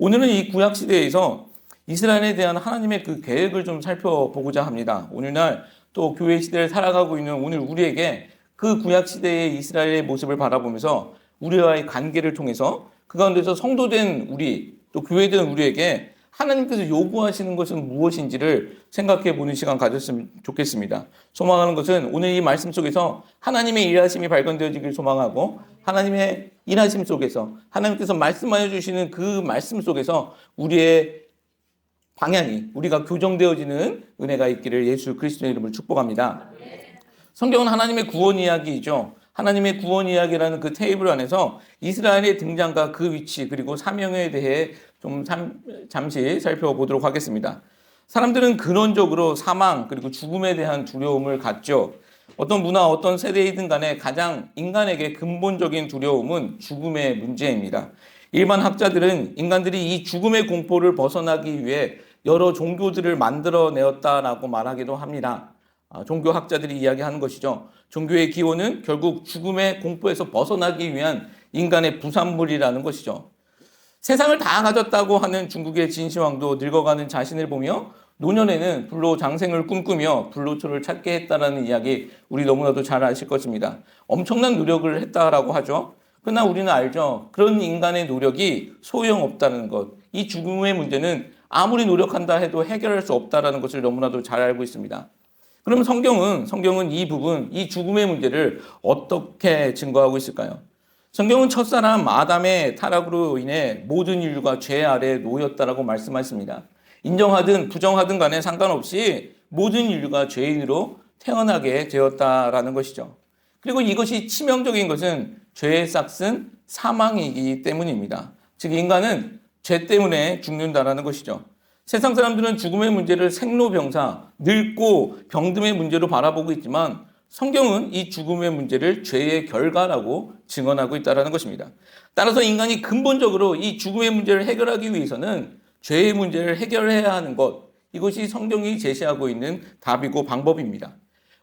오늘은 이 구약 시대에서 이스라엘에 대한 하나님의 그 계획을 좀 살펴보고자 합니다. 오늘날 또 교회 시대를 살아가고 있는 오늘 우리에게 그 구약 시대의 이스라엘의 모습을 바라보면서 우리와의 관계를 통해서 그 가운데서 성도된 우리 또 교회된 우리에게 하나님께서 요구하시는 것은 무엇인지를 생각해 보는 시간 가졌으면 좋겠습니다. 소망하는 것은 오늘 이 말씀 속에서 하나님의 일하심이 발견되어지길 소망하고 하나님의 일하심 속에서 하나님께서 말씀하여 주시는 그 말씀 속에서 우리의 방향이 우리가 교정되어지는 은혜가 있기를 예수 그리스도의 이름으로 축복합니다. 성경은 하나님의 구원 이야기이죠. 하나님의 구원 이야기라는 그 테이블 안에서 이스라엘의 등장과 그 위치 그리고 사명에 대해 좀 잠시 살펴보도록 하겠습니다. 사람들은 근원적으로 사망 그리고 죽음에 대한 두려움을 갖죠. 어떤 문화, 어떤 세대이든 간에 가장 인간에게 근본적인 두려움은 죽음의 문제입니다. 일반 학자들은 인간들이 이 죽음의 공포를 벗어나기 위해 여러 종교들을 만들어내었다라고 말하기도 합니다. 종교학자들이 이야기하는 것이죠. 종교의 기원은 결국 죽음의 공포에서 벗어나기 위한 인간의 부산물이라는 것이죠. 세상을 다 가졌다고 하는 중국의 진시황도 늙어가는 자신을 보며 노년에는 불로 장생을 꿈꾸며 불로초를 찾게 했다라는 이야기 우리 너무나도 잘 아실 것입니다. 엄청난 노력을 했다라고 하죠. 그러나 우리는 알죠. 그런 인간의 노력이 소용없다는 것. 이 죽음의 문제는 아무리 노력한다 해도 해결할 수 없다라는 것을 너무나도 잘 알고 있습니다. 그럼 성경은 이 부분, 이 죽음의 문제를 어떻게 증거하고 있을까요? 성경은 첫사람 아담의 타락으로 인해 모든 인류가 죄 아래에 놓였다라고 말씀하십니다. 인정하든 부정하든 간에 상관없이 모든 인류가 죄인으로 태어나게 되었다라는 것이죠. 그리고 이것이 치명적인 것은 죄의 싹은 사망이기 때문입니다. 즉 인간은 죄 때문에 죽는다라는 것이죠. 세상 사람들은 죽음의 문제를 생로병사, 늙고 병듦의 문제로 바라보고 있지만 성경은 이 죽음의 문제를 죄의 결과라고 증언하고 있다는 것입니다. 따라서 인간이 근본적으로 이 죽음의 문제를 해결하기 위해서는 죄의 문제를 해결해야 하는 것, 이것이 성경이 제시하고 있는 답이고 방법입니다.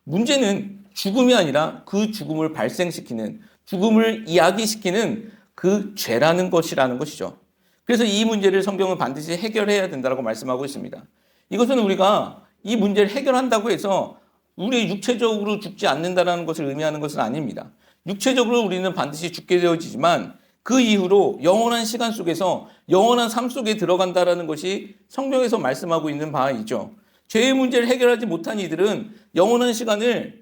문제는 죽음이 아니라 그 죽음을 발생시키는, 죽음을 이야기시키는 그 죄라는 것이라는 것이죠. 그래서 이 문제를 성경은 반드시 해결해야 된다고 말씀하고 있습니다. 이것은 우리가 이 문제를 해결한다고 해서 우리 육체적으로 죽지 않는다는 것을 의미하는 것은 아닙니다. 육체적으로 우리는 반드시 죽게 되어지지만 그 이후로 영원한 시간 속에서 영원한 삶 속에 들어간다는 것이 성경에서 말씀하고 있는 바이죠. 죄의 문제를 해결하지 못한 이들은 영원한 시간을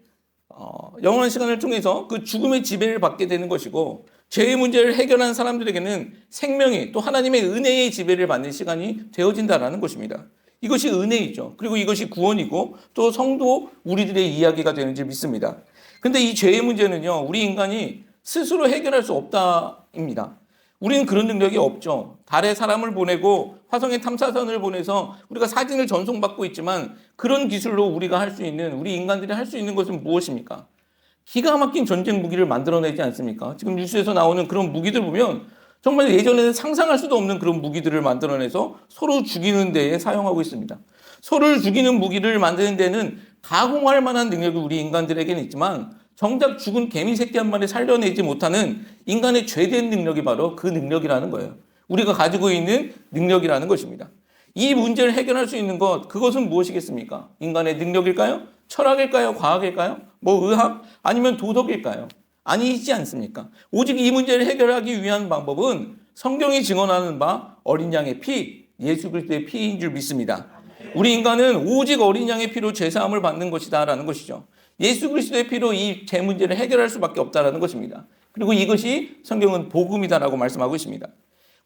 통해서 그 죽음의 지배를 받게 되는 것이고 죄의 문제를 해결한 사람들에게는 생명이 또 하나님의 은혜의 지배를 받는 시간이 되어진다는 것입니다. 이것이 은혜이죠. 그리고 이것이 구원이고 또 성도 우리들의 이야기가 되는지 믿습니다. 근데 이 죄의 문제는요, 우리 인간이 스스로 해결할 수 없다입니다. 우리는 그런 능력이 없죠. 달에 사람을 보내고 화성에 탐사선을 보내서 우리가 사진을 전송받고 있지만 그런 기술로 우리가 할 수 있는, 우리 인간들이 할 수 있는 것은 무엇입니까? 기가 막힌 전쟁 무기를 만들어내지 않습니까? 지금 뉴스에서 나오는 그런 무기들 보면 정말 예전에는 상상할 수도 없는 그런 무기들을 만들어내서 서로 죽이는 데에 사용하고 있습니다. 서로를 죽이는 무기를 만드는 데는 가공할 만한 능력이 우리 인간들에게는 있지만 정작 죽은 개미 새끼 한 마리 살려내지 못하는 인간의 죄된 능력이 바로 그 능력이라는 거예요. 우리가 가지고 있는 능력이라는 것입니다. 이 문제를 해결할 수 있는 것, 그것은 무엇이겠습니까? 인간의 능력일까요? 철학일까요? 과학일까요? 의학? 아니면 도덕일까요? 아니지 않습니까? 오직 이 문제를 해결하기 위한 방법은 성경이 증언하는 바 어린 양의 피, 예수 그리스도의 피인 줄 믿습니다. 우리 인간은 오직 어린 양의 피로 죄사함을 받는 것이다라는 것이죠. 예수 그리스도의 피로 이 죄 문제를 해결할 수밖에 없다라는 것입니다. 그리고 이것이 성경은 복음이다라고 말씀하고 있습니다.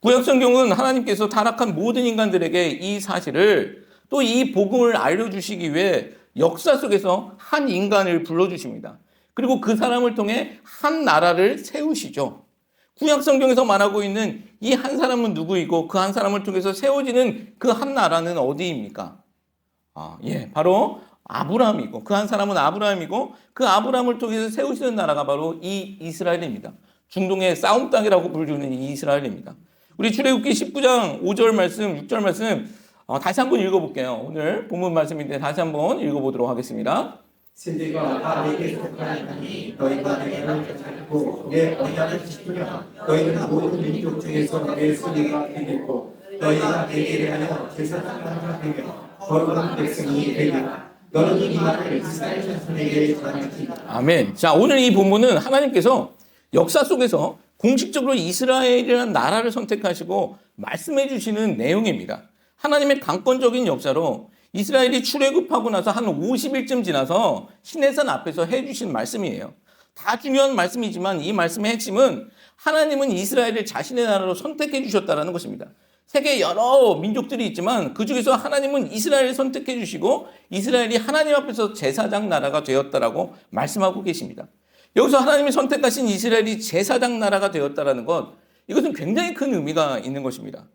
구약 성경은 하나님께서 타락한 모든 인간들에게 이 사실을 또 이 복음을 알려주시기 위해 역사 속에서 한 인간을 불러주십니다. 그리고 그 사람을 통해 한 나라를 세우시죠. 구약 성경에서 말하고 있는 이 한 사람은 누구이고 그 한 사람을 통해서 세워지는 그 한 나라는 어디입니까? 바로 아브라함이고 그 한 사람은 아브라함이고 그 아브라함을 통해서 세우시는 나라가 바로 이 이스라엘입니다. 중동의 싸움 땅이라고 불리는 이 이스라엘입니다. 우리 출애굽기 19장 5절 말씀, 6절 말씀 다시 한번 읽어볼게요. 오늘 본문 말씀인데 다시 한번 읽어보도록 하겠습니다. 신들과 다 내게 속하나니 너희가 내게를 찾고 내 언약을 지키면 너희는 모든 민족 중에서 내 소리가 되겠고 너희가 내게 대하여 제사 상관하며 거룩한 백성이 되리라. 너는 이 말을 이스라엘 자손에게 전하지. 아멘. 자, 오늘 이 본문은 하나님께서 역사 속에서 공식적으로 이스라엘이라는 나라를 선택하시고 말씀해 주시는 내용입니다. 하나님의 강권적인 역사로 이스라엘이 출애굽하고 나서 한 50일쯤 지나서 시내산 앞에서 해주신 말씀이에요. 다 중요한 말씀이지만 이 말씀의 핵심은 하나님은 이스라엘을 자신의 나라로 선택해 주셨다는 것입니다. 세계 여러 민족들이 있지만 그 중에서 하나님은 이스라엘을 선택해 주시고 이스라엘이 하나님 앞에서 제사장 나라가 되었다라고 말씀하고 계십니다. 여기서 하나님이 선택하신 이스라엘이 제사장 나라가 되었다라는 것, 이것은 굉장히 큰 의미가 있는 것입니다.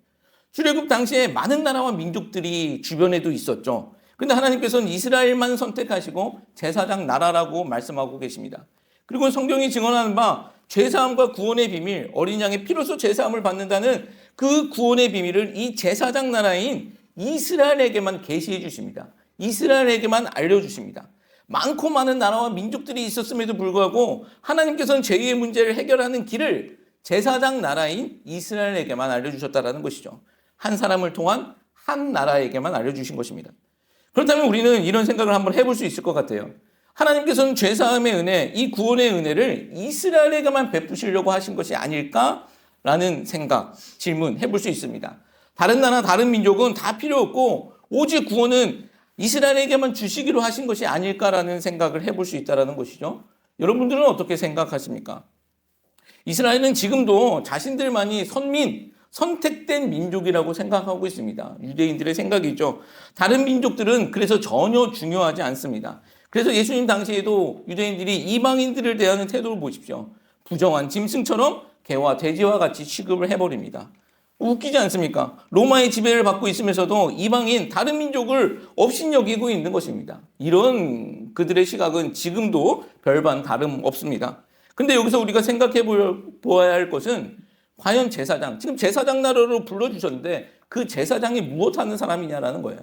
출애굽 당시에 많은 나라와 민족들이 주변에도 있었죠. 그런데 하나님께서는 이스라엘만 선택하시고 제사장 나라라고 말씀하고 계십니다. 그리고 성경이 증언하는 바 죄사함과 구원의 비밀, 어린 양의 피로써 죄사함을 받는다는 그 구원의 비밀을 이 제사장 나라인 이스라엘에게만 계시해 주십니다. 이스라엘에게만 알려주십니다. 많고 많은 나라와 민족들이 있었음에도 불구하고 하나님께서는 죄의 문제를 해결하는 길을 제사장 나라인 이스라엘에게만 알려주셨다는 것이죠. 한 사람을 통한 한 나라에게만 알려주신 것입니다. 그렇다면 우리는 이런 생각을 한번 해볼 수 있을 것 같아요. 하나님께서는 죄사함의 은혜, 이 구원의 은혜를 이스라엘에게만 베푸시려고 하신 것이 아닐까라는 생각, 질문 해볼 수 있습니다. 다른 나라, 다른 민족은 다 필요 없고 오직 구원은 이스라엘에게만 주시기로 하신 것이 아닐까라는 생각을 해볼 수 있다는 것이죠. 여러분들은 어떻게 생각하십니까? 이스라엘은 지금도 자신들만이 선택된 민족이라고 생각하고 있습니다. 유대인들의 생각이죠. 다른 민족들은 그래서 전혀 중요하지 않습니다. 그래서 예수님 당시에도 유대인들이 이방인들을 대하는 태도를 보십시오. 부정한 짐승처럼 개와 돼지와 같이 취급을 해버립니다. 웃기지 않습니까? 로마의 지배를 받고 있으면서도 이방인 다른 민족을 업신여기고 있는 것입니다. 이런 그들의 시각은 지금도 별반 다름없습니다. 근데 여기서 우리가 생각해 보아야 할 것은 과연 제사장, 지금 제사장 나라로 불러주셨는데 그 제사장이 무엇하는 사람이냐라는 거예요.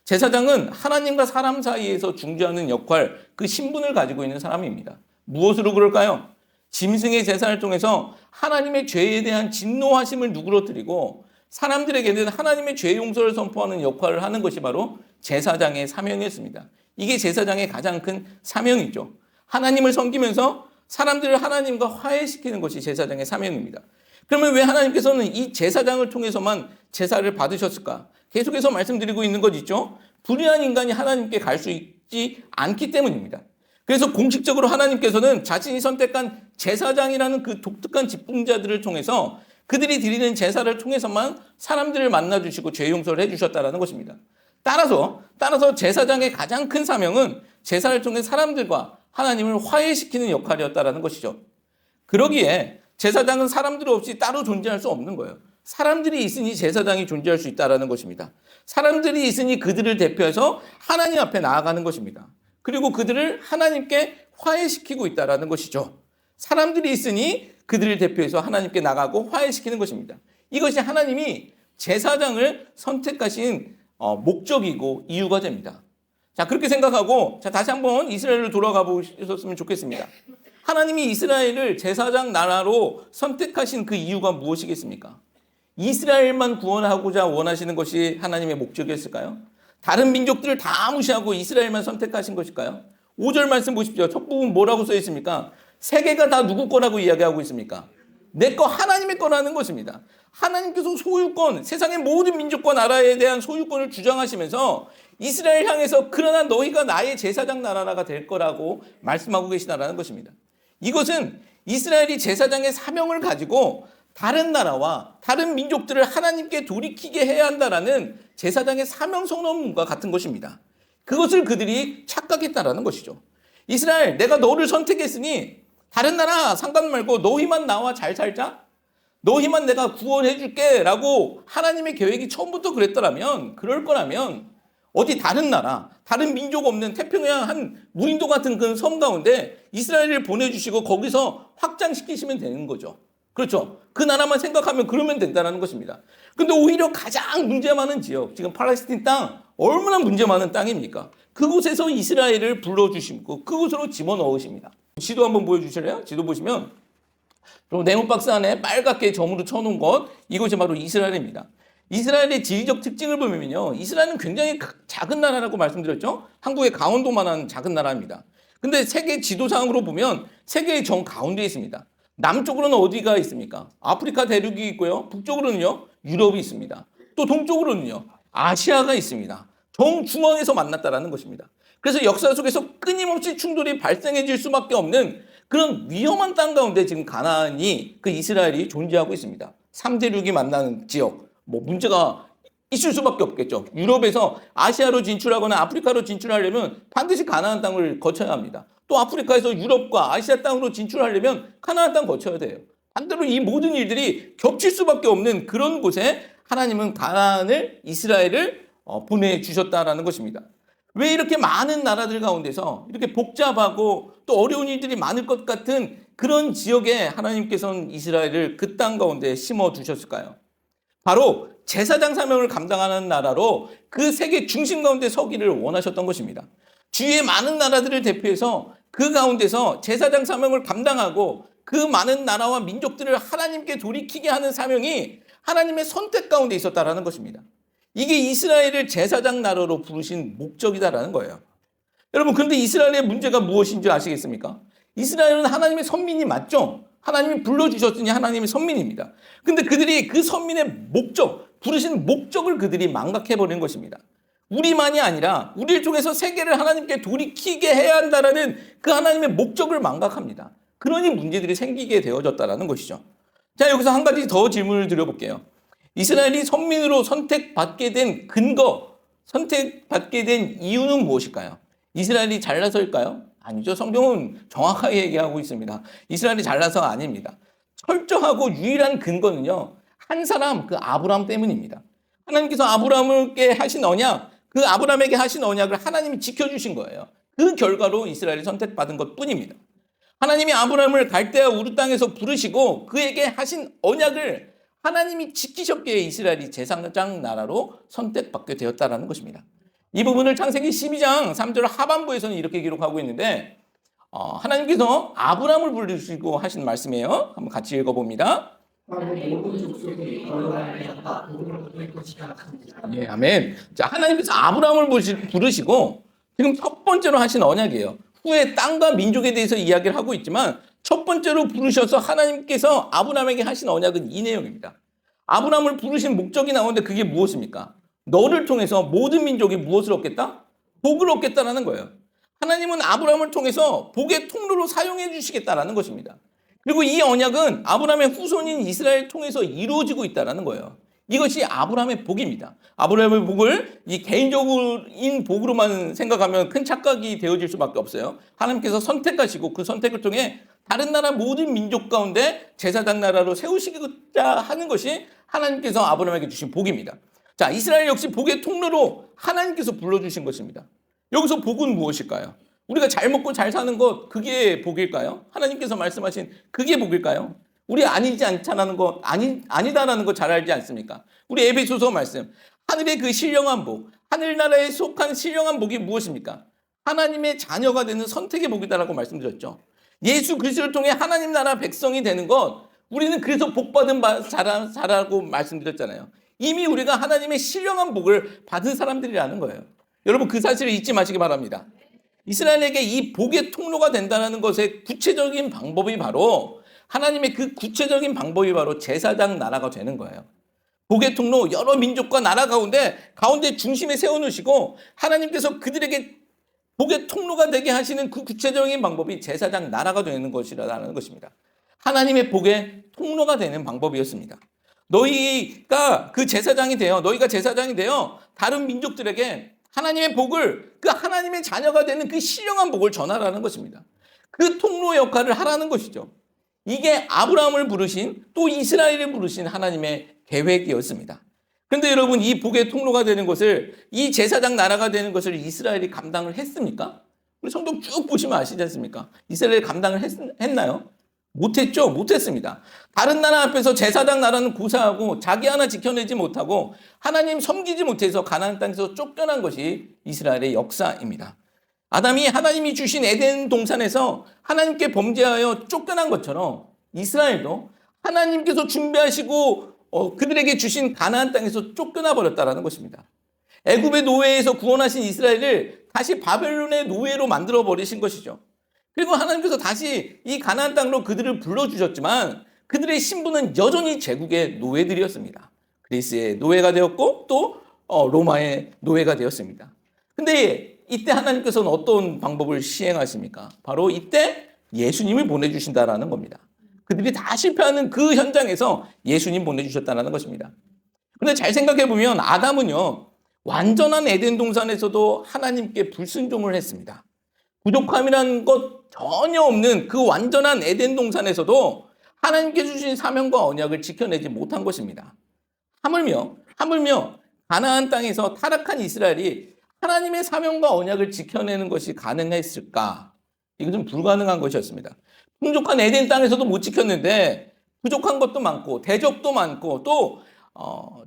제사장은 하나님과 사람 사이에서 중재하는 역할, 그 신분을 가지고 있는 사람입니다. 무엇으로 그럴까요? 짐승의 제사를 통해서 하나님의 죄에 대한 진노하심을 누그러뜨리고 사람들에게는 하나님의 죄 용서를 선포하는 역할을 하는 것이 바로 제사장의 사명이었습니다. 이게 제사장의 가장 큰 사명이죠. 하나님을 섬기면서 사람들을 하나님과 화해시키는 것이 제사장의 사명입니다. 그러면 왜 하나님께서는 이 제사장을 통해서만 제사를 받으셨을까? 계속해서 말씀드리고 있는 것 있죠. 불의한 인간이 하나님께 갈 수 있지 않기 때문입니다. 그래서 공식적으로 하나님께서는 자신이 선택한 제사장이라는 그 독특한 직분자들을 통해서 그들이 드리는 제사를 통해서만 사람들을 만나주시고 죄 용서를 해주셨다는 것입니다. 따라서 제사장의 가장 큰 사명은 제사를 통해 사람들과 하나님을 화해시키는 역할이었다는 것이죠. 그러기에 제사장은 사람들 없이 따로 존재할 수 없는 거예요. 사람들이 있으니 제사장이 존재할 수 있다는 것입니다. 사람들이 있으니 그들을 대표해서 하나님 앞에 나아가는 것입니다. 그리고 그들을 하나님께 화해시키고 있다는 것이죠. 사람들이 있으니 그들을 대표해서 하나님께 나가고 화해시키는 것입니다. 이것이 하나님이 제사장을 선택하신 목적이고 이유가 됩니다. 자, 그렇게 생각하고 다시 한번 이스라엘로 돌아가 보셨으면 좋겠습니다. 하나님이 이스라엘을 제사장 나라로 선택하신 그 이유가 무엇이겠습니까? 이스라엘만 구원하고자 원하시는 것이 하나님의 목적이었을까요? 다른 민족들을 다 무시하고 이스라엘만 선택하신 것일까요? 5절 말씀 보십시오. 첫 부분 뭐라고 써 있습니까? 세계가 다 누구 거라고 이야기하고 있습니까? 내 거, 하나님의 거라는 것입니다. 하나님께서 소유권, 세상의 모든 민족과 나라에 대한 소유권을 주장하시면서 이스라엘 향해서 그러나 너희가 나의 제사장 나라가 될 거라고 말씀하고 계시다라는 것입니다. 이것은 이스라엘이 제사장의 사명을 가지고 다른 나라와 다른 민족들을 하나님께 돌이키게 해야 한다라는 제사장의 사명 선언문과 같은 것입니다. 그것을 그들이 착각했다라는 것이죠. 이스라엘, 내가 너를 선택했으니 다른 나라 상관 말고 너희만 나와 잘 살자. 너희만 내가 구원해 줄게 라고 하나님의 계획이 처음부터 그럴 거라면 어디 다른 나라, 다른 민족 없는 태평양 한 무인도 같은 그 섬 가운데 이스라엘을 보내주시고 거기서 확장시키시면 되는 거죠. 그렇죠. 그 나라만 생각하면 그러면 된다는 것입니다. 근데 오히려 가장 문제 많은 지역, 지금 팔레스틴 땅, 얼마나 문제 많은 땅입니까? 그곳에서 이스라엘을 불러주시고 그곳으로 집어넣으십니다. 지도 한번 보여주실래요? 지도 보시면 네모박스 안에 빨갛게 점으로 쳐놓은 것, 이것이 바로 이스라엘입니다. 이스라엘의 지리적 특징을 보면요. 이스라엘은 굉장히 작은 나라라고 말씀드렸죠. 한국의 강원도만한 작은 나라입니다. 근데 세계 지도상으로 보면 세계의 정 가운데에 있습니다. 남쪽으로는 어디가 있습니까? 아프리카 대륙이 있고요. 북쪽으로는요. 유럽이 있습니다. 또 동쪽으로는요. 아시아가 있습니다. 정중앙에서 만났다라는 것입니다. 그래서 역사 속에서 끊임없이 충돌이 발생해질 수밖에 없는 그런 위험한 땅 가운데 지금 가나안이 그 이스라엘이 존재하고 있습니다. 3대륙이 만나는 지역, 뭐 문제가 있을 수밖에 없겠죠. 유럽에서 아시아로 진출하거나 아프리카로 진출하려면 반드시 가나안 땅을 거쳐야 합니다. 또 아프리카에서 유럽과 아시아 땅으로 진출하려면 가나안 땅 거쳐야 돼요. 반대로 이 모든 일들이 겹칠 수밖에 없는 그런 곳에 하나님은 가나안을 이스라엘을 보내주셨다라는 것입니다. 왜 이렇게 많은 나라들 가운데서 이렇게 복잡하고 또 어려운 일들이 많을 것 같은 그런 지역에 하나님께서는 이스라엘을 그 땅 가운데 심어두셨을까요? 바로 제사장 사명을 감당하는 나라로 그 세계 중심 가운데 서기를 원하셨던 것입니다. 주위의 많은 나라들을 대표해서 그 가운데서 제사장 사명을 감당하고 그 많은 나라와 민족들을 하나님께 돌이키게 하는 사명이 하나님의 선택 가운데 있었다라는 것입니다. 이게 이스라엘을 제사장 나라로 부르신 목적이다라는 거예요. 여러분, 그런데 이스라엘의 문제가 무엇인지 아시겠습니까? 이스라엘은 하나님의 선민이 맞죠? 하나님이 불러주셨으니 하나님의 선민입니다. 근데 그들이 그 선민의 목적, 부르신 목적을 그들이 망각해버린 것입니다. 우리만이 아니라 우리를 통해서 세계를 하나님께 돌이키게 해야 한다라는 그 하나님의 목적을 망각합니다. 그러니 문제들이 생기게 되어졌다라는 것이죠. 자, 여기서 한 가지 더 질문을 드려볼게요. 이스라엘이 선민으로 선택받게 된 근거, 선택받게 된 이유는 무엇일까요? 이스라엘이 잘나서일까요? 아니죠. 성경은 정확하게 얘기하고 있습니다. 이스라엘이 잘나서가 아닙니다. 철저하고 유일한 근거는요, 한 사람, 그 아브라함 때문입니다. 하나님께서 아브라함에게 하신 언약, 그 아브라함에게 하신 언약을 하나님이 지켜주신 거예요. 그 결과로 이스라엘이 선택받은 것 뿐입니다. 하나님이 아브라함을 갈대아 우르 땅에서 부르시고 그에게 하신 언약을 하나님이 지키셨기에 이스라엘이 제사장 나라로 선택받게 되었다는 것입니다. 이 부분을 창세기 12장 3절 하반부에서는 이렇게 기록하고 있는데 하나님께서 아브라함을 부르시고 하신 말씀이에요. 한번 같이 읽어봅니다. 예, 아멘. 자, 하나님께서 아브라함을 부르시고 지금 첫 번째로 하신 언약이에요. 후에 땅과 민족에 대해서 이야기를 하고 있지만 첫 번째로 부르셔서 하나님께서 아브라함에게 하신 언약은 이 내용입니다. 아브라함을 부르신 목적이 나오는데 그게 무엇입니까? 너를 통해서 모든 민족이 무엇을 얻겠다? 복을 얻겠다라는 거예요. 하나님은 아브라함을 통해서 복의 통로로 사용해 주시겠다라는 것입니다. 그리고 이 언약은 아브라함의 후손인 이스라엘 통해서 이루어지고 있다는 거예요. 이것이 아브라함의 복입니다. 아브라함의 복을 이 개인적인 복으로만 생각하면 큰 착각이 되어질 수밖에 없어요. 하나님께서 선택하시고 그 선택을 통해 다른 나라 모든 민족 가운데 제사장 나라로 세우시고자 하는 것이 하나님께서 아브라함에게 주신 복입니다. 자, 이스라엘 역시 복의 통로로 하나님께서 불러주신 것입니다. 여기서 복은 무엇일까요? 우리가 잘 먹고 잘 사는 것, 그게 복일까요? 하나님께서 말씀하신 그게 복일까요? 우리 아니지 않다라는 거, 아니다라는 거 잘 알지 않습니까? 우리 에베소서 말씀, 하늘의 그 신령한 복, 하늘나라에 속한 신령한 복이 무엇입니까? 하나님의 자녀가 되는 선택의 복이다라고 말씀드렸죠. 예수 그리스도를 통해 하나님 나라 백성이 되는 것, 우리는 그래서 복받은 자라고 말씀드렸잖아요. 이미 우리가 하나님의 신령한 복을 받은 사람들이라는 거예요. 여러분, 그 사실을 잊지 마시기 바랍니다. 이스라엘에게 이 복의 통로가 된다는 것의 구체적인 방법이 바로 하나님의 그 구체적인 방법이 바로 제사장 나라가 되는 거예요. 복의 통로, 여러 민족과 나라 가운데 중심에 세워놓으시고 하나님께서 그들에게 복의 통로가 되게 하시는 그 구체적인 방법이 제사장 나라가 되는 것이라는 것입니다. 하나님의 복의 통로가 되는 방법이었습니다. 너희가 제사장이 되어 다른 민족들에게 하나님의 복을, 그 하나님의 자녀가 되는 그 신령한 복을 전하라는 것입니다. 그 통로 역할을 하라는 것이죠. 이게 아브라함을 부르신, 또 이스라엘을 부르신 하나님의 계획이었습니다. 그런데 여러분, 이 복의 통로가 되는 것을, 이 제사장 나라가 되는 것을 이스라엘이 감당을 했습니까? 우리 성경 쭉 보시면 아시지 않습니까? 이스라엘이 감당을 했나요? 못했죠? 못했습니다. 다른 나라 앞에서 제사장 나라는 고사하고 자기 하나 지켜내지 못하고 하나님 섬기지 못해서 가나안 땅에서 쫓겨난 것이 이스라엘의 역사입니다. 아담이 하나님이 주신 에덴 동산에서 하나님께 범죄하여 쫓겨난 것처럼 이스라엘도 하나님께서 준비하시고 그들에게 주신 가나안 땅에서 쫓겨나 버렸다라는 것입니다. 애굽의 노예에서 구원하신 이스라엘을 다시 바벨론의 노예로 만들어 버리신 것이죠. 그리고 하나님께서 다시 이 가나안 땅으로 그들을 불러주셨지만 그들의 신분은 여전히 제국의 노예들이었습니다. 그리스의 노예가 되었고 또 로마의 노예가 되었습니다. 근데 이때 하나님께서는 어떤 방법을 시행하십니까? 바로 이때 예수님을 보내주신다라는 겁니다. 그들이 다 실패하는 그 현장에서 예수님 보내주셨다는 것입니다. 그런데 잘 생각해보면 아담은요, 완전한 에덴 동산에서도 하나님께 불순종을 했습니다. 부족함이라는 것 전혀 없는 그 완전한 에덴 동산에서도 하나님께 주신 사명과 언약을 지켜내지 못한 것입니다. 하물며 가나안 땅에서 타락한 이스라엘이 하나님의 사명과 언약을 지켜내는 것이 가능했을까? 이것은 불가능한 것이었습니다. 풍족한 에덴 땅에서도 못 지켰는데 부족한 것도 많고 대적도 많고 또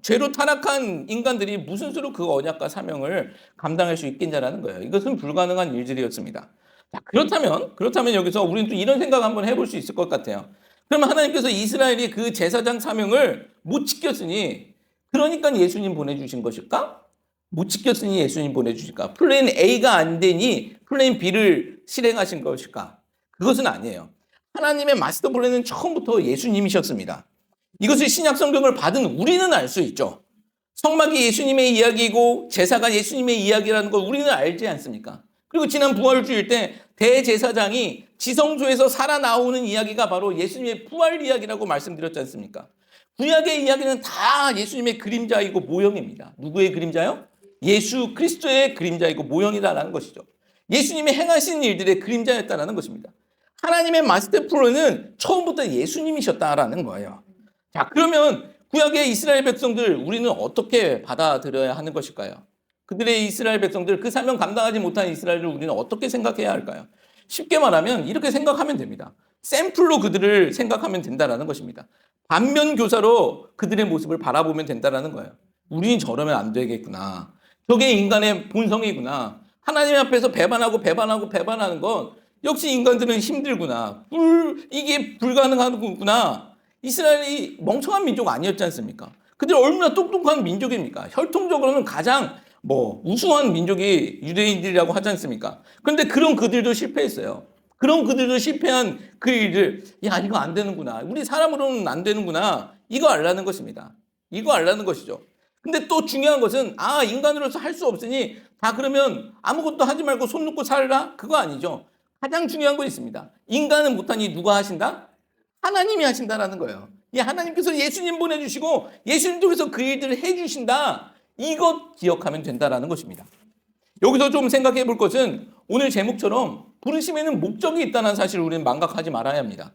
죄로 타락한 인간들이 무슨 수로 그 언약과 사명을 감당할 수 있겠냐라는 거예요. 이것은 불가능한 일들이었습니다. 자, 그렇다면 여기서 우리는 또 이런 생각 한번 해볼 수 있을 것 같아요. 그러면 하나님께서 이스라엘이 그 제사장 사명을 못 지켰으니 그러니까 예수님 보내주신 것일까? 못 지켰으니 예수님 보내주실까? 플랜 A가 안 되니 플랜 B를 실행하신 것일까? 그것은 아니에요. 하나님의 마스터 플랜은 처음부터 예수님이셨습니다. 이것을 신약 성경을 받은 우리는 알 수 있죠. 성막이 예수님의 이야기고 제사가 예수님의 이야기라는 걸 우리는 알지 않습니까? 그리고 지난 부활주일 때 대제사장이 지성소에서 살아나오는 이야기가 바로 예수님의 부활 이야기라고 말씀드렸지 않습니까? 구약의 이야기는 다 예수님의 그림자이고 모형입니다. 누구의 그림자요? 예수 그리스도의 그림자이고 모형이다라는 것이죠. 예수님이 행하신 일들의 그림자였다라는 것입니다. 하나님의 마스터 플랜은 처음부터 예수님이셨다라는 거예요. 자, 그러면 구약의 이스라엘 백성들 우리는 어떻게 받아들여야 하는 것일까요? 그들의 이스라엘 백성들, 그 사명 감당하지 못한 이스라엘을 우리는 어떻게 생각해야 할까요? 쉽게 말하면 이렇게 생각하면 됩니다. 샘플로 그들을 생각하면 된다라는 것입니다. 반면 교사로 그들의 모습을 바라보면 된다라는 거예요. 우리는 저러면 안 되겠구나. 저게 인간의 본성이구나. 하나님 앞에서 배반하는 건 역시 인간들은 힘들구나. 이게 불가능하구나. 이스라엘이 멍청한 민족 아니었지 않습니까? 그들 얼마나 똑똑한 민족입니까? 혈통적으로는 가장 우수한 민족이 유대인들이라고 하지 않습니까? 그런데 그런 그들도 실패했어요. 그런 그들도 실패한 그 일들, 야, 이거 안 되는구나. 우리 사람으로는 안 되는구나. 이거 알라는 것입니다. 이거 알라는 것이죠. 근데 또 중요한 것은, 인간으로서 할 수 없으니 다 그러면 아무것도 하지 말고 손 놓고 살라? 그거 아니죠. 가장 중요한 거 있습니다. 인간은 못하니 누가 하신다? 하나님이 하신다라는 거예요. 하나님께서 예수님 보내주시고 예수님 통해서 그 일들을 해주신다. 이것 기억하면 된다라는 것입니다. 여기서 좀 생각해 볼 것은 오늘 제목처럼 부르심에는 목적이 있다는 사실을 우리는 망각하지 말아야 합니다.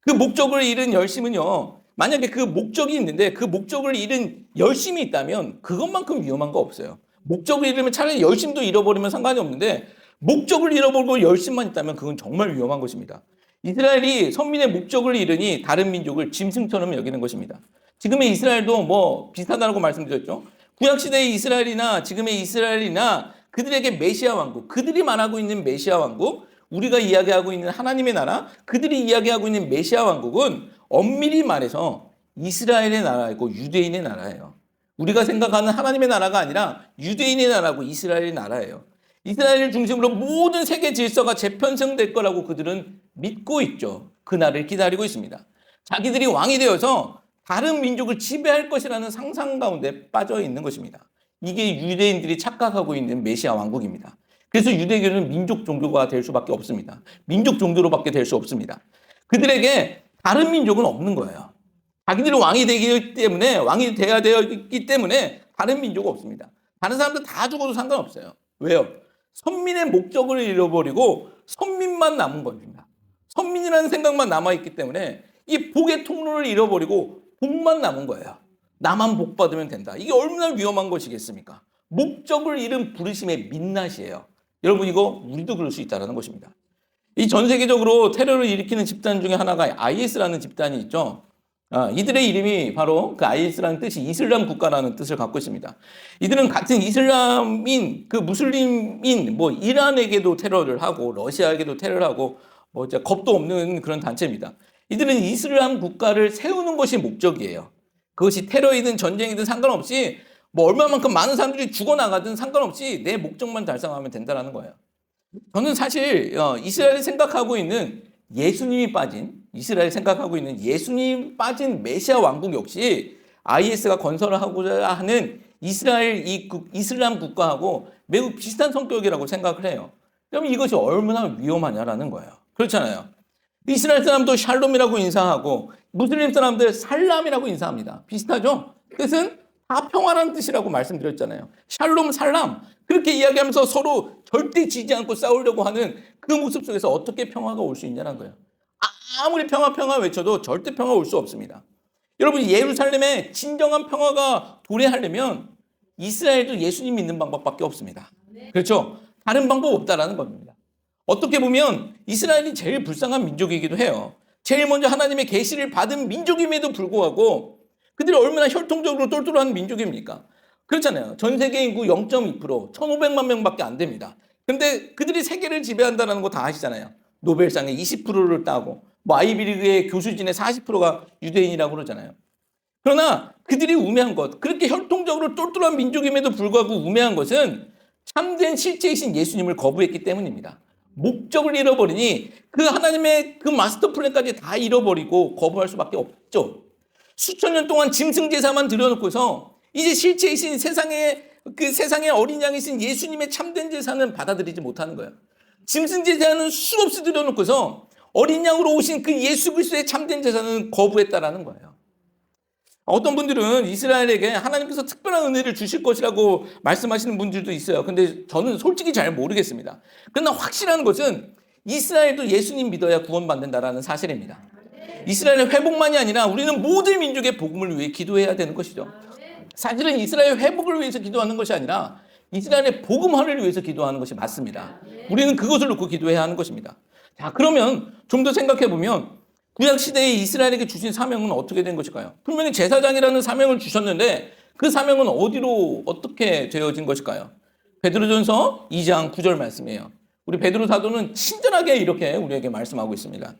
그 목적을 잃은 열심은요, 만약에 그 목적이 있는데 그 목적을 잃은 열심이 있다면 그것만큼 위험한 거 없어요. 목적을 잃으면 차라리 열심도 잃어버리면 상관이 없는데 목적을 잃어버리고 열심만 있다면 그건 정말 위험한 것입니다. 이스라엘이 선민의 목적을 잃으니 다른 민족을 짐승처럼 여기는 것입니다. 지금의 이스라엘도 비슷하다고 말씀드렸죠. 구약시대의 이스라엘이나 지금의 이스라엘이나 그들에게 메시아 왕국, 그들이 말하고 있는 메시아 왕국, 우리가 이야기하고 있는 하나님의 나라, 그들이 이야기하고 있는 메시아 왕국은 엄밀히 말해서 이스라엘의 나라이고 유대인의 나라예요. 우리가 생각하는 하나님의 나라가 아니라 유대인의 나라고 이스라엘의 나라예요. 이스라엘을 중심으로 모든 세계 질서가 재편성될 거라고 그들은 믿고 있죠. 그날을 기다리고 있습니다. 자기들이 왕이 되어서 다른 민족을 지배할 것이라는 상상 가운데 빠져 있는 것입니다. 이게 유대인들이 착각하고 있는 메시아 왕국입니다. 그래서 유대교는 민족 종교가 될 수밖에 없습니다. 민족 종교로밖에 될 수 없습니다. 그들에게 다른 민족은 없는 거예요. 자기들이 왕이 되기 때문에, 왕이 돼야 되었기 때문에 다른 민족은 없습니다. 다른 사람들 다 죽어도 상관없어요. 왜요? 선민의 목적을 잃어버리고 선민만 남은 겁니다. 선민이라는 생각만 남아있기 때문에 이 복의 통로를 잃어버리고 복만 남은 거예요. 나만 복 받으면 된다. 이게 얼마나 위험한 것이겠습니까? 목적을 잃은 부르심의 민낯이에요. 여러분, 이거 우리도 그럴 수 있다는 것입니다. 이 전 세계적으로 테러를 일으키는 집단 중에 하나가 IS라는 집단이 있죠. 이들의 이름이 바로 그 IS라는 뜻이 이슬람 국가라는 뜻을 갖고 있습니다. 이들은 같은 이슬람인, 그 무슬림인, 이란에게도 테러를 하고, 러시아에게도 테러를 하고, 겁도 없는 그런 단체입니다. 이들은 이슬람 국가를 세우는 것이 목적이에요. 그것이 테러이든 전쟁이든 상관없이 뭐 얼마만큼 많은 사람들이 죽어나가든 상관없이 내 목적만 달성하면 된다는 거예요. 저는 사실 이스라엘이 생각하고 있는 예수님이 빠진 메시아 왕국 역시 IS가 건설을 하고자 하는 이슬람 국가하고 매우 비슷한 성격이라고 생각을 해요. 그럼 이것이 얼마나 위험하냐라는 거예요. 그렇잖아요. 이스라엘 사람도 샬롬이라고 인사하고 무슬림 사람들 살람이라고 인사합니다. 비슷하죠? 뜻은 다 평화라는 뜻이라고 말씀드렸잖아요. 샬롬, 살람. 그렇게 이야기하면서 서로 절대 지지 않고 싸우려고 하는 그 모습 속에서 어떻게 평화가 올 수 있냐는 거예요. 아무리 평화 외쳐도 절대 평화 올 수 없습니다. 여러분, 예루살렘에 진정한 평화가 도래하려면 이스라엘도 예수님 믿는 방법밖에 없습니다. 그렇죠? 다른 방법 없다라는 겁니다. 어떻게 보면 이스라엘이 제일 불쌍한 민족이기도 해요. 제일 먼저 하나님의 계시를 받은 민족임에도 불구하고 그들이 얼마나 혈통적으로 똘똘한 민족입니까? 그렇잖아요. 전 세계 인구 0.2%, 1,500만 명밖에 안 됩니다. 근데 그들이 세계를 지배한다는 거 다 아시잖아요. 노벨상의 20%를 따고 뭐 아이비리그의 교수진의 40%가 유대인이라고 그러잖아요. 그러나 그들이 우매한 것, 그렇게 혈통적으로 똘똘한 민족임에도 불구하고 우매한 것은 참된 실제이신 예수님을 거부했기 때문입니다. 목적을 잃어버리니 그 하나님의 그 마스터 플랜까지 다 잃어버리고 거부할 수밖에 없죠. 수천 년 동안 짐승 제사만 드려놓고서 이제 실체이신 세상의 어린 양이신 예수님의 참된 제사는 받아들이지 못하는 거예요. 짐승 제사는 수없이 드려놓고서 어린 양으로 오신 그 예수 그리스도의 참된 제사는 거부했다라는 거예요. 어떤 분들은 이스라엘에게 하나님께서 특별한 은혜를 주실 것이라고 말씀하시는 분들도 있어요. 근데 저는 솔직히 잘 모르겠습니다. 그러나 확실한 것은 이스라엘도 예수님 믿어야 구원받는다라는 사실입니다. 이스라엘의 회복만이 아니라 우리는 모든 민족의 복음을 위해 기도해야 되는 것이죠. 사실은 이스라엘 회복을 위해서 기도하는 것이 아니라 이스라엘의 복음화를 위해서 기도하는 것이 맞습니다. 우리는 그것을 놓고 기도해야 하는 것입니다. 자, 그러면 좀 더 생각해 보면 구약 시대에 이스라엘에게 주신 사명은 어떻게 된 것일까요? 분명히 제사장이라는 사명을 주셨는데 그 사명은 어디로 어떻게 되어진 것일까요? 베드로전서 2장 9절 말씀이에요. 우리 베드로 사도는 친절하게 이렇게 우리에게 말씀하고 있습니다.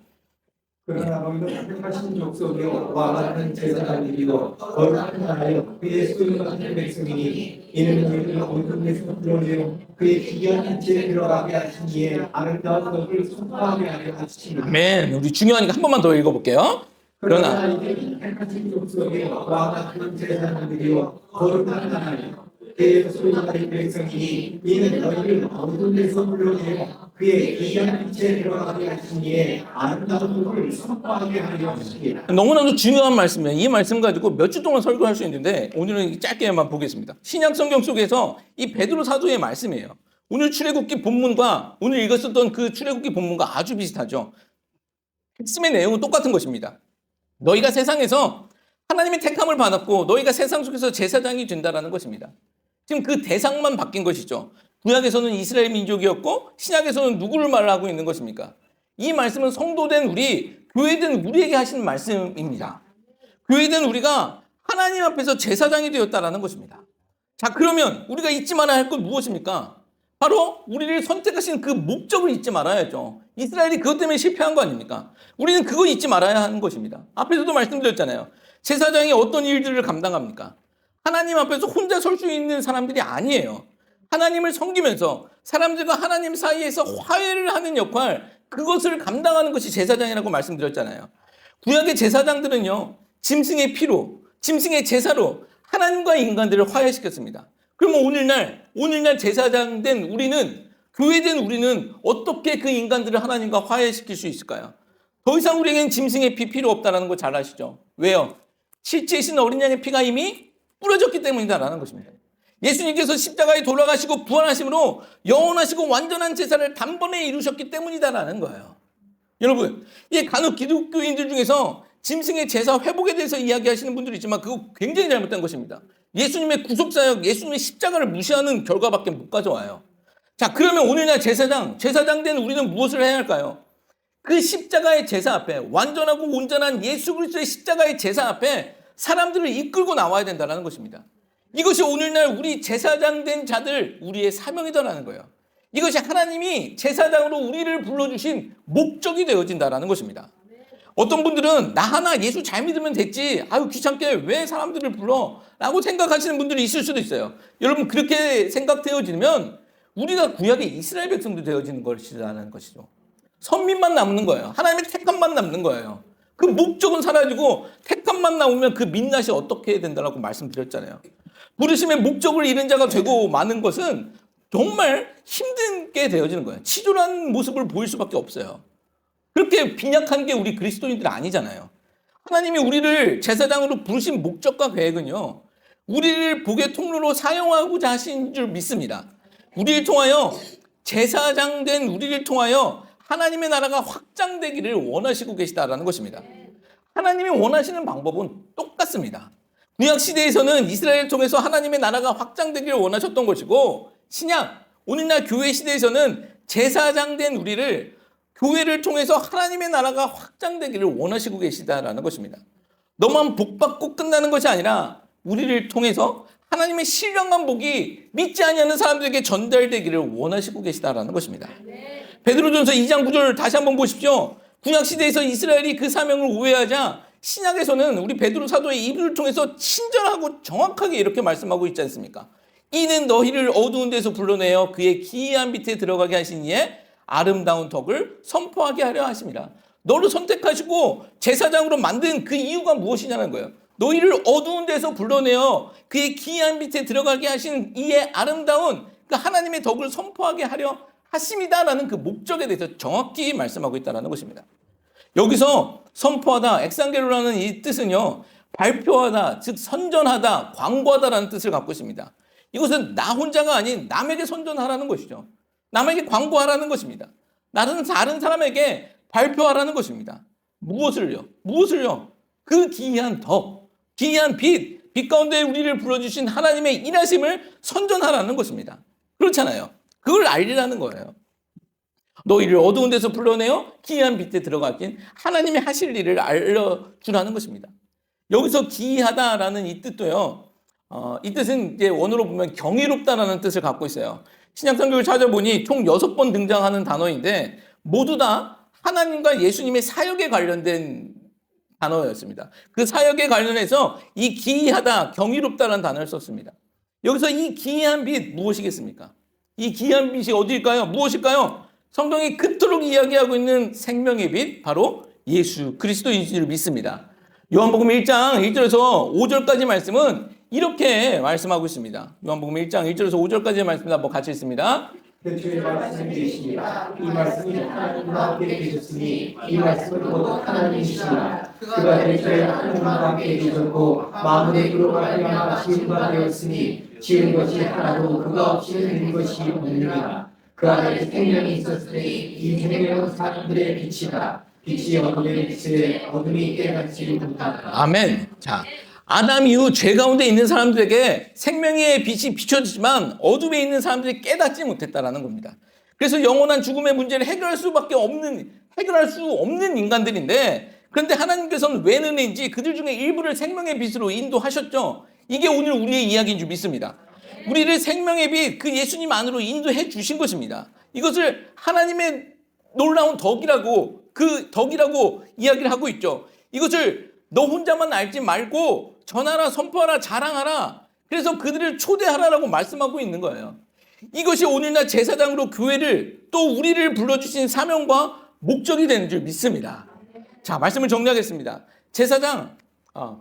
그러나 너희도 택하신 족속이요 와 같은 제사장들이요 거룩한 나라요 그의 소유 같은 백성이니 이는 너희를 어둠 데서 불러내어 그의 기이한 인체에 들어가게 하신 이에 아름다운 것을 선포하게 하려 하시니 아멘. 우리 중요하니까 한 번만 더 읽어볼게요. 그러나 이제 택하신 족속이요 와 같은 제사장들이요 거룩한 나라요 그의 소유 같은 백성이니 이는 너희를 어둠 데서 불러내어 그의 기이한 인체에 들어가게 하신 이에 아름다운 것을 선포하게 하려 하시니 너무나도 중요한 말씀이에요. 이 말씀 가지고 몇 주 동안 설교할 수 있는데 오늘은 짧게만 보겠습니다. 신약 성경 속에서 이 베드로 사도의 말씀이에요. 오늘 출애굽기 본문과 오늘 읽었었던 그 출애굽기 본문과 아주 비슷하죠. 핵심의 내용은 똑같은 것입니다. 너희가 세상에서 하나님의 택함을 받았고 너희가 세상 속에서 제사장이 된다라는 것입니다. 지금 그 대상만 바뀐 것이죠. 구약에서는 이스라엘 민족이었고 신약에서는 누구를 말하고 있는 것입니까? 이 말씀은 성도된 우리, 교회된 우리에게 하신 말씀입니다. 교회된 우리가 하나님 앞에서 제사장이 되었다라는 것입니다. 자, 그러면 우리가 잊지 말아야 할 건 무엇입니까? 바로 우리를 선택하신 그 목적을 잊지 말아야죠. 이스라엘이 그것 때문에 실패한 거 아닙니까? 우리는 그거 잊지 말아야 하는 것입니다. 앞에서도 말씀드렸잖아요. 제사장이 어떤 일들을 감당합니까? 하나님 앞에서 혼자 설 수 있는 사람들이 아니에요. 하나님을 섬기면서 사람들과 하나님 사이에서 화해를 하는 역할, 그것을 감당하는 것이 제사장이라고 말씀드렸잖아요. 구약의 제사장들은요, 짐승의 피로, 짐승의 제사로 하나님과 인간들을 화해시켰습니다. 그러면 오늘날 제사장 된 우리는, 교회된 우리는 어떻게 그 인간들을 하나님과 화해시킬 수 있을까요? 더 이상 우리에겐 짐승의 피 필요 없다는 거 잘 아시죠? 왜요? 실제이신 어린 양의 피가 이미 뿌려졌기 때문이다라는 것입니다. 예수님께서 십자가에 돌아가시고 부활하심으로 영원하시고 완전한 제사를 단번에 이루셨기 때문이다라는 거예요. 여러분, 이 간혹 기독교인들 중에서 짐승의 제사 회복에 대해서 이야기하시는 분들이 있지만 그거 굉장히 잘못된 것입니다. 예수님의 구속사역, 예수님의 십자가를 무시하는 결과밖에 못 가져와요. 자, 그러면 오늘날 제사장 된 우리는 무엇을 해야 할까요? 그 십자가의 제사 앞에, 완전하고 온전한 예수 그리스도의 십자가의 제사 앞에 사람들을 이끌고 나와야 된다는 것입니다. 이것이 오늘날 우리 제사장 된 자들, 우리의 사명이다라는 거예요. 이것이 하나님이 제사장으로 우리를 불러주신 목적이 되어진다라는 것입니다. 어떤 분들은 나 하나 예수 잘 믿으면 됐지. 아유 귀찮게 왜 사람들을 불러? 라고 생각하시는 분들이 있을 수도 있어요. 여러분 그렇게 생각되어지면 우리가 구약의 이스라엘 백성도 되어지는 것이라는 것이죠. 선민만 남는 거예요. 하나님의 택함만 남는 거예요. 그 목적은 사라지고 택함만 남으면 그 민낯이 어떻게 된다고 말씀드렸잖아요. 부르심의 목적을 잃은 자가 되고 마는 것은 정말 힘들게 되어지는 거예요. 치졸한 모습을 보일 수밖에 없어요. 그렇게 빈약한 게 우리 그리스도인들 아니잖아요. 하나님이 우리를 제사장으로 부르신 목적과 계획은요, 우리를 복의 통로로 사용하고자 하신 줄 믿습니다. 우리를 통하여 제사장 된 우리를 통하여 하나님의 나라가 확장되기를 원하시고 계시다라는 것입니다. 하나님이 원하시는 방법은 똑같습니다. 구약 시대에서는 이스라엘을 통해서 하나님의 나라가 확장되기를 원하셨던 것이고, 신약 오늘날 교회 시대에서는 제사장 된 우리를 교회를 통해서 하나님의 나라가 확장되기를 원하시고 계시다라는 것입니다. 너만 복받고 끝나는 것이 아니라 우리를 통해서 하나님의 신령한 복이 믿지 아니하는 사람들에게 전달되기를 원하시고 계시다라는 것입니다. 베드로전서 2장 9절 다시 한번 보십시오. 구약 시대에서 이스라엘이 그 사명을 오해하자 신약에서는 우리 베드로 사도의 입을 통해서 친절하고 정확하게 이렇게 말씀하고 있지 않습니까? 이는 너희를 어두운 데서 불러내어 그의 기이한 빛에 들어가게 하신 이의 아름다운 덕을 선포하게 하려 하십니다. 너를 선택하시고 제사장으로 만든 그 이유가 무엇이냐는 거예요. 너희를 어두운 데서 불러내어 그의 기이한 빛에 들어가게 하신 이의 아름다운 그 하나님의 덕을 선포하게 하려 하십니다라는 그 목적에 대해서 정확히 말씀하고 있다는 것입니다. 여기서 선포하다, 엑상게로라는 이 뜻은요, 발표하다, 즉 선전하다, 광고하다라는 뜻을 갖고 있습니다. 이것은 나 혼자가 아닌 남에게 선전하라는 것이죠. 남에게 광고하라는 것입니다. 다른 사람에게 발표하라는 것입니다. 무엇을요? 그 기이한 덕, 기이한 빛 가운데 우리를 불러주신 하나님의 일하심을 선전하라는 것입니다. 그렇잖아요. 그걸 알리라는 거예요. 너희를 어두운 데서 불러내어 기이한 빛에 들어가긴 하나님이 하실 일을 알려주라는 것입니다. 여기서 기이하다라는 이 뜻도요, 이 뜻은 이제 원어로 보면 경이롭다라는 뜻을 갖고 있어요. 신약성경을 찾아보니 총 6번 등장하는 단어인데 모두 다 하나님과 예수님의 사역에 관련된 단어였습니다. 그 사역에 관련해서 이 기이하다, 경이롭다라는 단어를 썼습니다. 여기서 이 기이한 빛 무엇이겠습니까? 이 기이한 빛이 어디일까요? 무엇일까요? 성경이 그토록 이야기하고 있는 생명의 빛, 바로 예수 그리스도인 줄 믿습니다. 요한복음 1장 1절에서 5절까지 말씀은 이렇게 말씀하고 있습니다. 요한복음 1장 1절에서 5절까지의 말씀을 한번 같이 읽습니다. 대초에 말씀이 계시니라. 이 말씀이 하나님과 함께 계셨으니 이 말씀은 곧 하나님이시니라. 그가 대초에 하나님과 함께 계셨고 만물의 그로 말미암아 지음바 되었으니 지은 것이 하나도 그가 없이는 된 것이 없느니라. 그 안에 생명이 있었으니 이 생명은 사람들의 빛이다. 빛이 어둠에 비치되 어둠이 깨닫지 못한다. 아멘. 자, 아담 이후 죄 가운데 있는 사람들에게 생명의 빛이 비춰지지만 어둠에 있는 사람들이 깨닫지 못했다라는 겁니다. 그래서 영원한 죽음의 문제를 해결할 수 없는 인간들인데, 그런데 하나님께서는 왜 은혜인지 그들 중에 일부를 생명의 빛으로 인도하셨죠. 이게 오늘 우리의 이야기인 줄 믿습니다. 우리를 생명의 빛, 그 예수님 안으로 인도해 주신 것입니다. 이것을 하나님의 놀라운 덕이라고, 그 덕이라고 이야기를 하고 있죠. 이것을 너 혼자만 알지 말고 전하라, 선포하라, 자랑하라. 그래서 그들을 초대하라라고 말씀하고 있는 거예요. 이것이 오늘날 제사장으로 교회를, 또 우리를 불러주신 사명과 목적이 되는 줄 믿습니다. 자, 말씀을 정리하겠습니다. 제사장,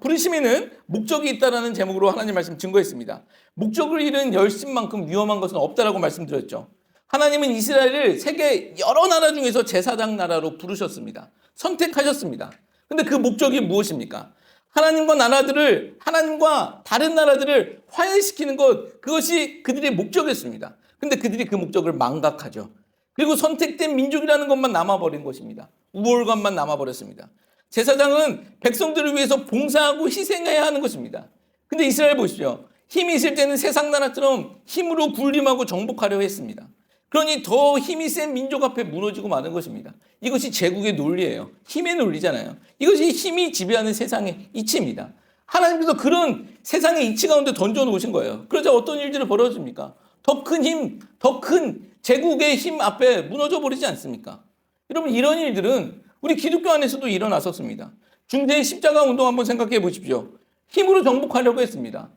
부르심에는 목적이 있다라는 제목으로 하나님 말씀 증거했습니다. 목적을 잃은 열심만큼 위험한 것은 없다라고 말씀드렸죠. 하나님은 이스라엘을 세계 여러 나라 중에서 제사장 나라로 부르셨습니다. 선택하셨습니다. 근데 그 목적이 무엇입니까? 하나님과 다른 나라들을 화해시키는 것, 그것이 그들의 목적이었습니다. 근데 그들이 그 목적을 망각하죠. 그리고 선택된 민족이라는 것만 남아버린 것입니다. 우월감만 남아버렸습니다. 제사장은 백성들을 위해서 봉사하고 희생해야 하는 것입니다. 근데 이스라엘 보십시오. 힘이 있을 때는 세상 나라처럼 힘으로 군림하고 정복하려 했습니다. 그러니 더 힘이 센 민족 앞에 무너지고 마는 것입니다. 이것이 제국의 논리예요. 힘의 논리잖아요. 이것이 힘이 지배하는 세상의 이치입니다. 하나님께서 그런 세상의 이치 가운데 던져놓으신 거예요. 그러자 어떤 일들이 벌어집니까? 더 큰 힘, 더 큰 제국의 힘 앞에 무너져 버리지 않습니까? 여러분, 이런 일들은 우리 기독교 안에서도 일어났었습니다. 중세의 십자가 운동 한번 생각해 보십시오. 힘으로 정복하려고 했습니다.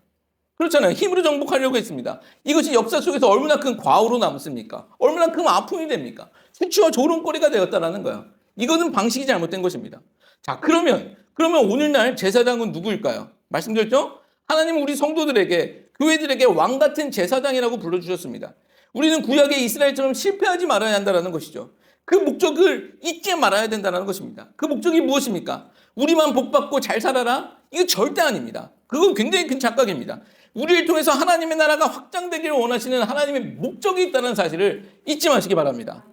그렇잖아요. 힘으로 정복하려고 했습니다. 이것이 역사 속에서 얼마나 큰 과오로 남습니까? 얼마나 큰 아픔이 됩니까? 수치와 조롱거리가 되었다라는 거예요. 이거는 방식이 잘못된 것입니다. 자, 그러면 오늘날 제사장은 누구일까요? 말씀드렸죠? 하나님은 우리 성도들에게, 교회들에게 왕 같은 제사장이라고 불러주셨습니다. 우리는 구약의 이스라엘처럼 실패하지 말아야 한다는 것이죠. 그 목적을 잊지 말아야 된다는 것입니다. 그 목적이 무엇입니까? 우리만 복받고 잘 살아라? 이거 절대 아닙니다. 그건 굉장히 큰 착각입니다. 우리를 통해서 하나님의 나라가 확장되기를 원하시는 하나님의 목적이 있다는 사실을 잊지 마시기 바랍니다.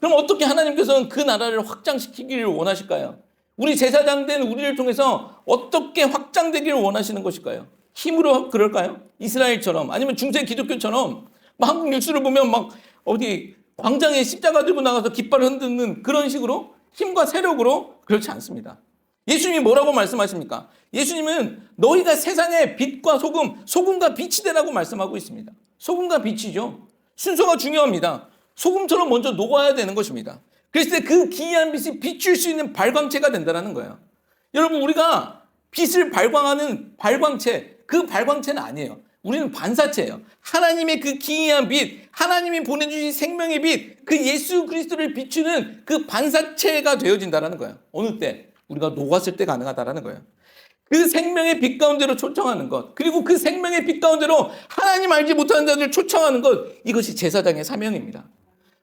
그럼 어떻게 하나님께서는 그 나라를 확장시키기를 원하실까요? 우리 제사장된 우리를 통해서 어떻게 확장되기를 원하시는 것일까요? 힘으로 그럴까요? 이스라엘처럼, 아니면 중세 기독교처럼 한국 뉴스를 보면 막 어디 광장에 십자가 들고 나가서 깃발을 흔드는 그런 식으로 힘과 세력으로, 그렇지 않습니다. 예수님이 뭐라고 말씀하십니까? 예수님은 너희가 세상의 빛과 소금과 빛이 되라고 말씀하고 있습니다. 소금과 빛이죠. 순서가 중요합니다. 소금처럼 먼저 녹아야 되는 것입니다. 그랬을 때 그 기이한 빛이 비출 수 있는 발광체가 된다는 거예요. 여러분, 우리가 빛을 발광하는 발광체, 그 발광체는 아니에요. 우리는 반사체예요. 하나님의 그 기이한 빛, 하나님이 보내주신 생명의 빛, 그 예수 그리스도를 비추는 그 반사체가 되어진다는 거예요. 어느 때? 우리가 녹았을 때 가능하다는 거예요. 그 생명의 빛 가운데로 초청하는 것, 그리고 그 생명의 빛 가운데로 하나님 알지 못하는 자들을 초청하는 것, 이것이 제사장의 사명입니다.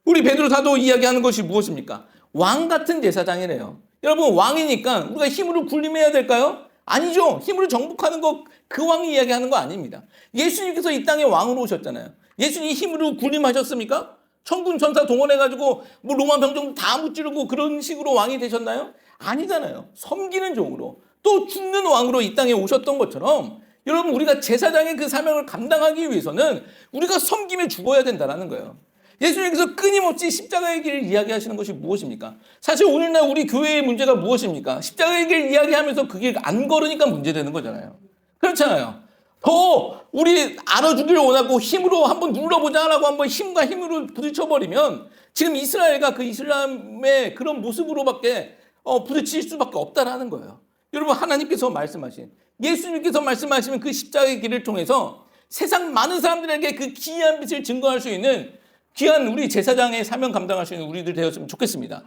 우리 베드로 사도 이야기하는 것이 무엇입니까? 왕 같은 제사장이래요. 여러분, 왕이니까 우리가 힘으로 군림해야 될까요? 아니죠. 힘으로 정복하는 것, 그 왕이 이야기하는 거 아닙니다. 예수님께서 이 땅에 왕으로 오셨잖아요. 예수님이 힘으로 군림하셨습니까? 천군 천사 동원해가지고 뭐 로마 병정 다 무찌르고 그런 식으로 왕이 되셨나요? 아니잖아요. 섬기는 종으로, 또 죽는 왕으로 이 땅에 오셨던 것처럼, 여러분, 우리가 제사장의 그 사명을 감당하기 위해서는 우리가 섬김에 죽어야 된다는 거예요. 예수님께서 끊임없이 십자가의 길을 이야기하시는 것이 무엇입니까? 사실 오늘날 우리 교회의 문제가 무엇입니까? 십자가의 길을 이야기하면서 그 길 안 걸으니까 문제되는 거잖아요. 그렇잖아요. 더 우리 알아주기를 원하고 힘으로 한번 눌러보자라고 한번 힘과 힘으로 부딪혀버리면 지금 이스라엘과 그 이슬람의 그런 모습으로밖에 부딪힐 수밖에 없다라는 거예요. 여러분, 하나님께서 말씀하신, 예수님께서 말씀하시는 그 십자가의 길을 통해서 세상 많은 사람들에게 그 기이한 빛을 증거할 수 있는 귀한 우리 제사장의 사명 감당할 수 있는 우리들 되었으면 좋겠습니다.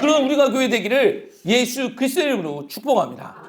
그런 우리가 교회 되기를 예수 그리스도의 이름으로 축복합니다.